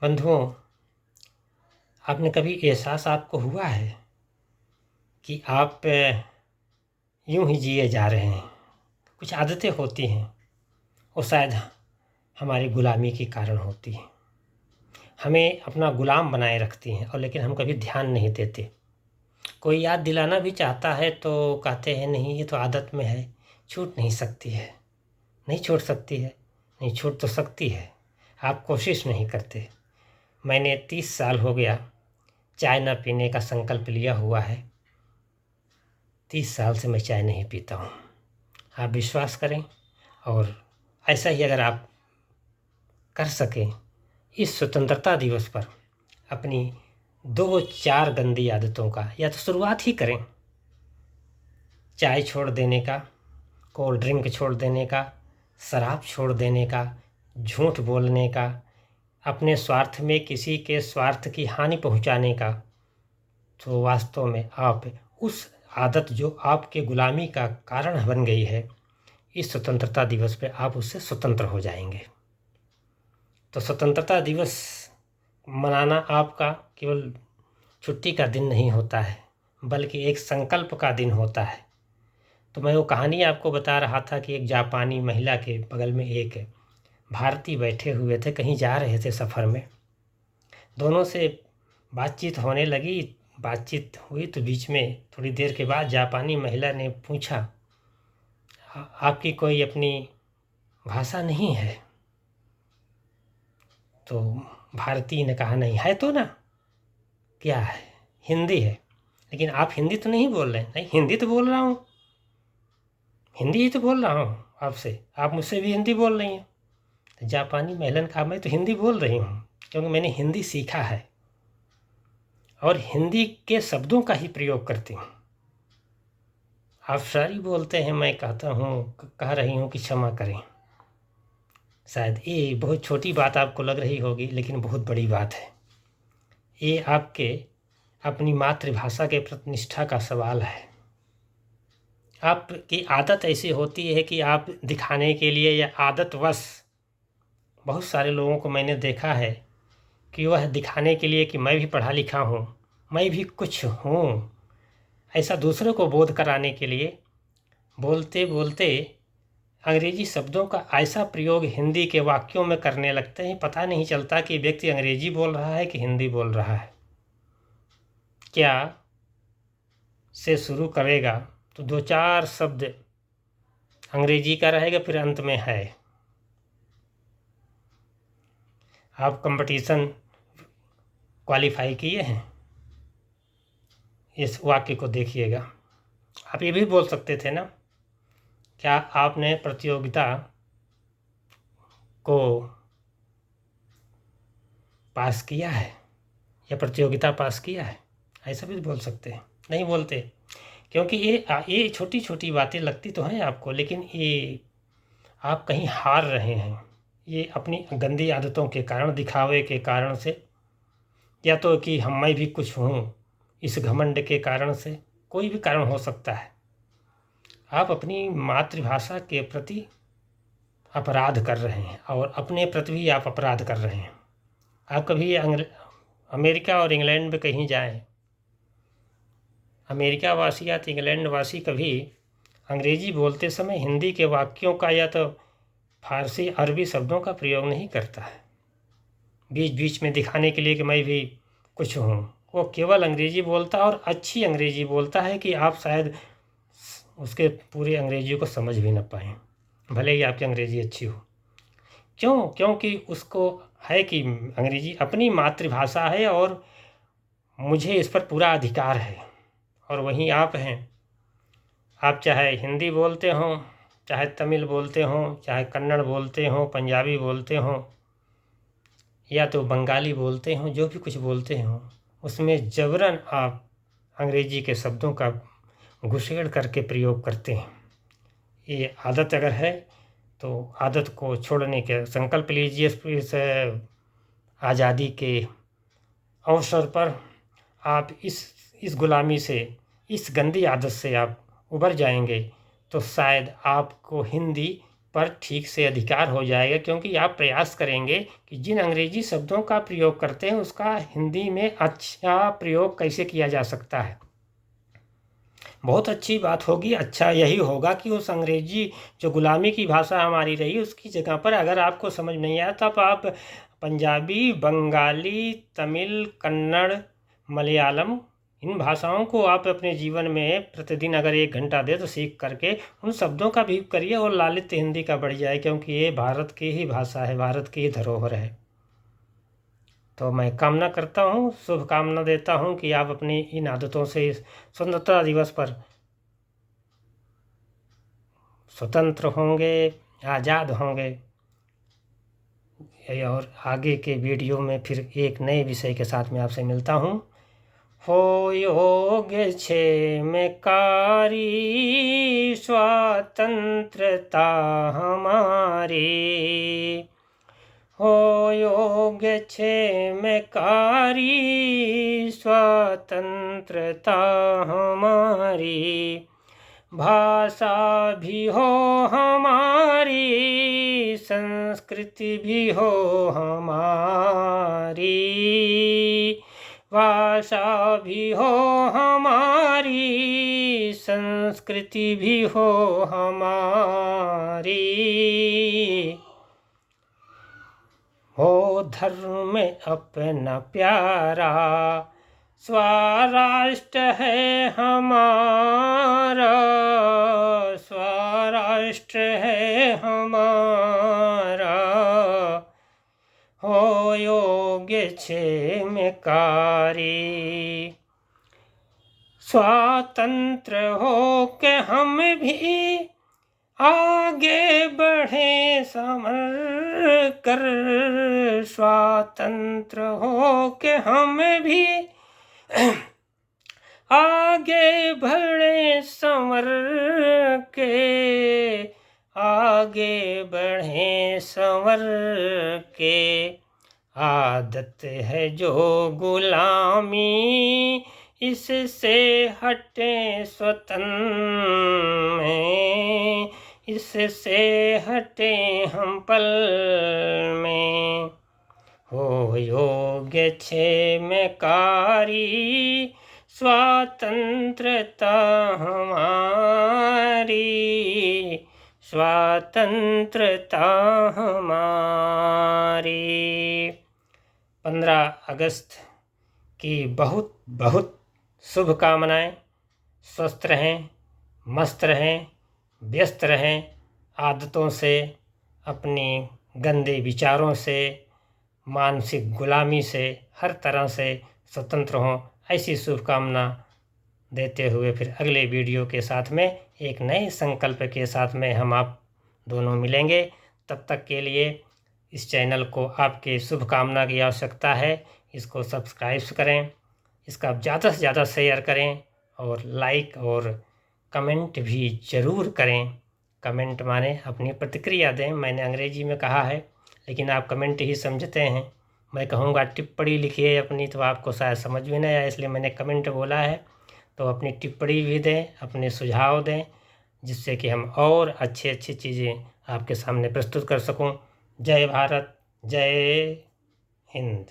बंधुओं, आपने कभी एहसास आपको हुआ है कि आप यूं ही जिए जा रहे हैं? कुछ आदतें होती हैं और शायद हमारी गुलामी के कारण होती हैं, हमें अपना गुलाम बनाए रखती हैं और लेकिन हम कभी ध्यान नहीं देते। कोई याद दिलाना भी चाहता है तो कहते हैं नहीं, ये तो आदत में है, छूट नहीं सकती है। नहीं छूट सकती है? नहीं, छूट तो सकती है, आप कोशिश नहीं करते। मैंने 30 साल हो गया चाय न पीने का संकल्प लिया हुआ है। 30 साल से मैं चाय नहीं पीता हूँ। आप विश्वास करें, और ऐसा ही अगर आप कर सकें इस स्वतंत्रता दिवस पर अपनी 2-4 गंदी आदतों का या तो शुरुआत ही करें। चाय छोड़ देने का, कोल्ड ड्रिंक छोड़ देने का, शराब छोड़ देने का, झूठ बोलने का, अपने स्वार्थ में किसी के स्वार्थ की हानि पहुंचाने का। तो वास्तव में आप उस आदत जो आपके गुलामी का कारण बन गई है, इस स्वतंत्रता दिवस पे आप उससे स्वतंत्र हो जाएंगे। तो स्वतंत्रता दिवस मनाना आपका केवल छुट्टी का दिन नहीं होता है, बल्कि एक संकल्प का दिन होता है। तो मैं वो कहानी आपको बता रहा था कि एक जापानी महिला के बगल में एक भारतीय बैठे हुए थे, कहीं जा रहे थे सफ़र में। दोनों से बातचीत होने लगी, बातचीत हुई तो बीच में थोड़ी देर के बाद जापानी महिला ने पूछा, आपकी कोई अपनी भाषा नहीं है? तो भारतीय ने कहा, नहीं है तो ना। क्या है? हिंदी है। लेकिन आप हिंदी तो नहीं बोल रहे हैं? नहीं, हिंदी तो बोल रहा हूँ, हिंदी ही तो बोल रहा हूँ आपसे, आप मुझसे भी हिंदी बोल रही हैं। तो जापानी महिला ने कहा, मैं तो हिंदी बोल रही हूँ क्योंकि मैंने हिंदी सीखा है और हिंदी के शब्दों का ही प्रयोग करती हूँ। आप सारी बोलते हैं, मैं कहता हूँ, कह रही हूँ कि क्षमा करें। शायद ये बहुत छोटी बात आपको लग रही होगी, लेकिन बहुत बड़ी बात है। ये आपके अपनी मातृभाषा के प्रति निष्ठा का सवाल है। आपकी आदत ऐसी होती है कि आप दिखाने के लिए या आदतवश, बहुत सारे लोगों को मैंने देखा है कि वह दिखाने के लिए कि मैं भी पढ़ा लिखा हूँ, मैं भी कुछ हूँ, ऐसा दूसरों को बोध कराने के लिए बोलते बोलते अंग्रेजी शब्दों का ऐसा प्रयोग हिंदी के वाक्यों में करने लगते हैं, पता नहीं चलता कि व्यक्ति अंग्रेजी बोल रहा है कि हिंदी बोल रहा है। क्या से शुरू करेगा तो 2-4 शब्द अंग्रेजी का रहेगा, फिर अंत में है। आप कंपटीशन क्वालिफाई किए हैं? इस वाक्य को देखिएगा। आप ये भी बोल सकते थे ना, क्या आपने प्रतियोगिता को पास किया है या प्रतियोगिता पास किया है? ऐसा भी बोल सकते हैं। नहीं बोलते, क्योंकि ये छोटी छोटी बातें लगती तो हैं आपको, लेकिन ये आप कहीं हार रहे हैं। ये अपनी गंदी आदतों के कारण, दिखावे के कारण से, या तो कि मैं भी कुछ हूँ इस घमंड के कारण से, कोई भी कारण हो सकता है। आप अपनी मातृभाषा के प्रति अपराध कर रहे हैं और अपने प्रति भी आप अपराध कर रहे हैं। आप कभी अमेरिका और इंग्लैंड में कहीं जाएं, अमेरिका वासी या तो इंग्लैंड वासी कभी अंग्रेजी बोलते समय हिंदी के वाक्यों का या तो फारसी अरबी शब्दों का प्रयोग नहीं करता है, बीच बीच में दिखाने के लिए कि मैं भी कुछ हूँ। वो केवल अंग्रेजी बोलता है और अच्छी अंग्रेजी बोलता है कि आप शायद उसके पूरे अंग्रेजी को समझ भी ना पाएँ, भले ही आपकी अंग्रेजी अच्छी हो। क्यों? क्योंकि उसको है कि अंग्रेजी अपनी मातृभाषा है और मुझे इस पर पूरा अधिकार है। और वहीं आप हैं, आप चाहे हिंदी बोलते हों, चाहे तमिल बोलते हों, चाहे कन्नड़ बोलते हों, पंजाबी बोलते हों, या तो बंगाली बोलते हों, जो भी कुछ बोलते हों, उसमें जबरन आप अंग्रेजी के शब्दों का घुसेड़ करके प्रयोग करते हैं। ये आदत अगर है तो आदत को छोड़ने के संकल्प लीजिए। इस आज़ादी के अवसर पर आप इस गुलामी से, इस गंदी आदत से आप उबर जाएंगे तो शायद आपको हिंदी पर ठीक से अधिकार हो जाएगा, क्योंकि आप प्रयास करेंगे कि जिन अंग्रेजी शब्दों का प्रयोग करते हैं उसका हिंदी में अच्छा प्रयोग कैसे किया जा सकता है। बहुत अच्छी बात होगी। अच्छा यही होगा कि उस अंग्रेजी जो गुलामी की भाषा हमारी रही उसकी जगह पर अगर आपको समझ नहीं आया तब आप पंजाबी, बंगाली, तमिल, कन्नड़, मलयालम इन भाषाओं को आप अपने जीवन में प्रतिदिन अगर 1 घंटा दे तो सीख करके उन शब्दों का भी करिए और लालित्य हिंदी का बढ़ जाए, क्योंकि ये भारत की ही भाषा है, भारत की ही धरोहर है। तो मैं कामना करता हूँ, शुभकामना देता हूँ कि आप अपनी इन आदतों से स्वतंत्रता दिवस पर स्वतंत्र होंगे, आज़ाद होंगे। और आगे के वीडियो में फिर एक नए विषय के साथ मैं आपसे मिलता हूँ। हो योग्य क्षेमकारी स्वतंत्रता हमारी, हो योग्य क्षेमकारी स्वतंत्रता हमारी, भाषा भी हो हमारी, संस्कृति भी हो हमारी, भाषा भी हो हमारी, संस्कृति भी हो हमारी, हो धर्म अपना प्यारा, स्वराष्ट्र है हमारा, स्वराष्ट्र है हमारा, हो योग्य क्षेमकारी, स्वतंत्र हो के हम भी आगे बढ़े समर कर, स्वतंत्र हो के हम भी आगे बढ़े संवर के, आगे बढ़े संवर के, आदत है जो गुलामी इससे हटे स्वतंत्र में, इससे हटे हम पल में, हो योग्य क्षेमकारी स्वतंत्रता हमारी, स्वतंत्रता हमारी। 15 अगस्त की बहुत बहुत शुभकामनाएं। स्वस्थ रहें, मस्त रहें, व्यस्त रहें, आदतों से, अपनी गंदे विचारों से, मानसिक गुलामी से, हर तरह से स्वतंत्र हों, ऐसी शुभकामना देते हुए फिर अगले वीडियो के साथ में एक नए संकल्प के साथ में हम आप दोनों मिलेंगे। तब तक के लिए इस चैनल को आपके शुभकामना की आवश्यकता है। इसको सब्सक्राइब करें, इसका ज़्यादा से ज़्यादा शेयर करें और लाइक और कमेंट भी ज़रूर करें। कमेंट माने अपनी प्रतिक्रिया दें। मैंने अंग्रेजी में कहा है लेकिन आप कमेंट ही समझते हैं। मैं कहूँगा टिप्पणी लिखिए अपनी, तो आपको शायद समझ में नहीं आया, इसलिए मैंने कमेंट बोला है। तो अपनी टिप्पणी भी दें, अपने सुझाव दें, जिससे कि हम और अच्छी चीज़ें आपके सामने प्रस्तुत कर सकूं। जय भारत, जय हिंद।